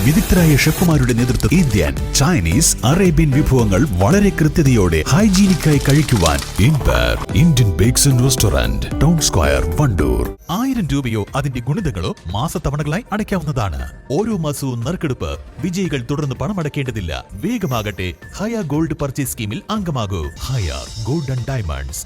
വിദഗ്ധരായ ഷെഫുമാരുടെ നേതൃത്വം Indian, Chinese, Arabian വിഭവങ്ങൾ വളരെ കൃത്യതയോടെ ഹൈജീനിക്കായി കഴിക്കുവാൻ Indian bakes and restaurant, town square, Wandoor. 1000 രൂപയോ അതിന്റെ ഗുണിതങ്ങളോ മാസത്തവണകളായി അടയ്ക്കാവുന്നതാണ്. ഓരോ മാസവും നറുക്കെടുപ്പ്. വിജയികൾ തുടർന്ന് പണമടയ്ക്കേണ്ടതില്ല. വേഗമാകട്ടെ, ഹയ ഗോൾഡ് പർച്ചേസ് സ്കീമിൽ അംഗമാകൂ. ഹയ ഗോൾഡ് ആൻഡ് ഡയമണ്ട്സ്.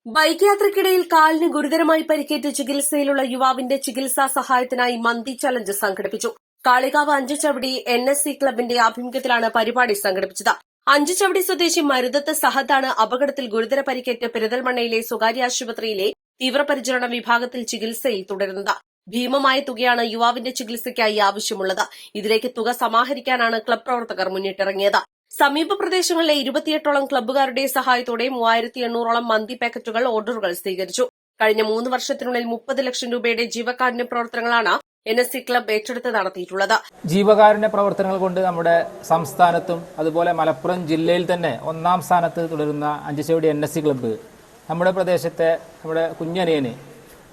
ബൈക്ക് യാത്രയ്ക്കിടയിൽ കാലിന് ഗുരുതരമായി പരിക്കേറ്റ് ചികിത്സയിലുള്ള യുവാവിന്റെ ചികിത്സാ സഹായത്തിനായി മന്തി ചലഞ്ച് സംഘടിപ്പിച്ചു. കാളികാവ് അഞ്ചുചവടി NSC ക്ലബിന്റെ ആഭിമുഖ്യത്തിലാണ് പരിപാടി സംഘടിപ്പിച്ചത്. അഞ്ചുചവടി സ്വദേശി മരുതത്ത് സഹദാണ് അപകടത്തിൽ ഗുരുതര പരിക്കേറ്റ് പെരിന്തൽമണ്ണയിലെ സ്വകാര്യ ആശുപത്രിയിലെ തീവ്രപരിചരണ വിഭാഗത്തിൽ ചികിത്സയിൽ തുടരുന്നത്. ഭീമമായ തുകയാണ് യുവാവിന്റെ ചികിത്സയ്ക്കായി ആവശ്യമുള്ളത്. ഇതിലേക്ക് തുക സമാഹരിക്കാനാണ് ക്ലബ് പ്രവർത്തകർ മുന്നിട്ടിറങ്ങിയത്. സമീപ പ്രദേശങ്ങളിലെ 28ഓളം ക്ലബ്ബുകാരുടെ സഹായത്തോടെ 3800ഓളം മന്തി പാക്കറ്റുകൾ ഓർഡറുകൾ സ്വീകരിച്ചു. കഴിഞ്ഞ 3 വർഷത്തിനുള്ളിൽ 30 ലക്ഷം രൂപയുടെ ജീവകാരുണ്യ പ്രവർത്തനങ്ങളാണ് NSC ക്ലബ് ഏറ്റെടുത്ത് നടത്തിയിട്ടുള്ളത്. ജീവകാരുണ്യ പ്രവർത്തനങ്ങൾ കൊണ്ട് നമ്മുടെ സംസ്ഥാനത്തും അതുപോലെ മലപ്പുറം ജില്ലയിൽ തന്നെ 1ാം സ്ഥാനത്ത് തുടരുന്ന അഞ്ചുചവടി NSC ക്ലബ്ബ് നമ്മുടെ പ്രദേശത്തെ നമ്മുടെ കുഞ്ഞനിയന്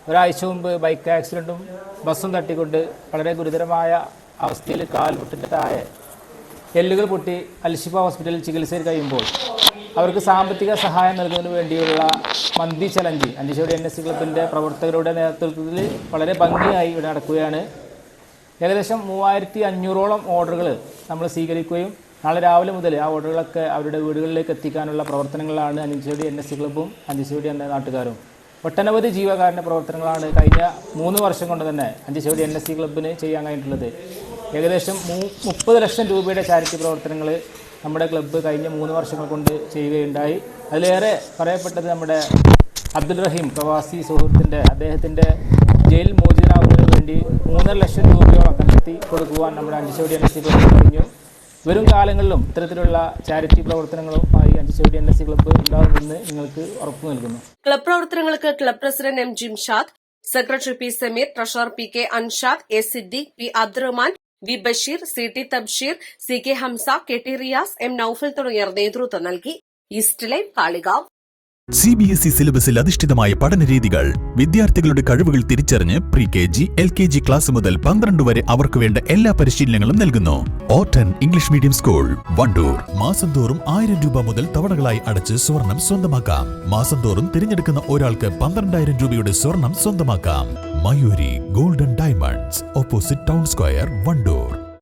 ഒരാഴ്ച മുമ്പ് ബൈക്ക് ആക്സിഡന്റും ബസ്സും തട്ടിക്കൊണ്ട് വളരെ ഗുരുതരമായ അവസ്ഥയിൽ കാൽ പൊട്ടിന്റെ താഴെ എല്ലുകൾ പൊട്ടി അൽഷിഫ ഹോസ്പിറ്റലിൽ ചികിത്സയിൽ കഴിയുമ്പോൾ അവർക്ക് സാമ്പത്തിക സഹായം നൽകുന്നതിന് വേണ്ടിയുള്ള മന്തി ചലഞ്ച് അഞ്ചുചവടി NSC ക്ലബിൻ്റെ പ്രവർത്തകരുടെ നേതൃത്വത്തിൽ വളരെ ഭംഗിയായി ഇവിടെ നടക്കുകയാണ്. ഏകദേശം 3500ഓളം ഓർഡറുകൾ നമ്മൾ സ്വീകരിക്കുകയും നാളെ രാവിലെ മുതൽ ആ ഓർഡറുകളൊക്കെ അവരുടെ വീടുകളിലേക്ക് എത്തിക്കാനുള്ള പ്രവർത്തനങ്ങളാണ് അഞ്ചുചവടി NSC ക്ലബ്ബും അഞ്ചുചവടി എന്ന നാട്ടുകാരും. ഒട്ടനവധി ജീവകാരുണ്യ പ്രവർത്തനങ്ങളാണ് കഴിഞ്ഞ 3 വർഷം കൊണ്ട് തന്നെ അഞ്ചുചവടി NSC ക്ലബിന് ചെയ്യാൻ കഴിഞ്ഞിട്ടുള്ളത്. ഏകദേശം 30 ലക്ഷം രൂപയുടെ ചാരിറ്റി പ്രവർത്തനങ്ങൾ നമ്മുടെ ക്ലബ്ബ് കഴിഞ്ഞ 3 വർഷങ്ങൾ കൊണ്ട് ചെയ്യുകയുണ്ടായി. അതിലേറെ പറയപ്പെട്ടത് നമ്മുടെ അബ്ദുൽ റഹീം പ്രവാസി സുഹൃത്തിൻ്റെ അദ്ദേഹത്തിൻ്റെ ജയിൽ മോചിതനാവുന്നതിന് വേണ്ടി 3.5 ലക്ഷം രൂപയോളം കണ്ടെത്തി കൊടുക്കുവാൻ നമ്മുടെ അഞ്ചുചവടി NSC ക്ലബ്ബ് കഴിഞ്ഞു. വരും കാലങ്ങളിലും ഇത്തരത്തിലുള്ള ചാരിറ്റി പ്രവർത്തനങ്ങളുമായി അഞ്ചുചവടി NSC ക്ലബ്ബ് ഉണ്ടാകുമെന്ന് നിങ്ങൾക്ക് ഉറപ്പു നൽകുന്നു. ക്ലബ് പ്രവർത്തനങ്ങൾക്ക് club president M Jimshad, secretary P Sameer, treasurer PK Anshad, A Siddique, P Abdurahman, V Basheer, CT Thabsheer, CK Hamza, KT Riyas, M Noufal തുടങ്ങിയവർ നേതൃത്വം നൽകി. East live, Kalikavu. CBSE സിലബസിൽ അധിഷ്ഠിതമായ പഠനരീതികൾ. വിദ്യാർത്ഥികളുടെ കഴിവുകൾ തിരിച്ചറിഞ്ഞ് pre-KG, LKG ക്ലാസ് മുതൽ 12 വരെ അവർക്ക് വേണ്ട എല്ലാ പരിശീലനങ്ങളും നൽകുന്നു. ഓട്ടൻ ഇംഗ്ലീഷ് മീഡിയം സ്കൂൾ, വണ്ടൂർ. മാസം തോറും 1000 രൂപ മുതൽ തവണകളായി അടച്ച് സ്വർണം സ്വന്തമാക്കാം. മാസം തോറും തിരഞ്ഞെടുക്കുന്ന ഒരാൾക്ക് 12000 രൂപയുടെ സ്വർണം സ്വന്തമാക്കാം. Mayuri golden diamonds, opposite town square, Wandoor.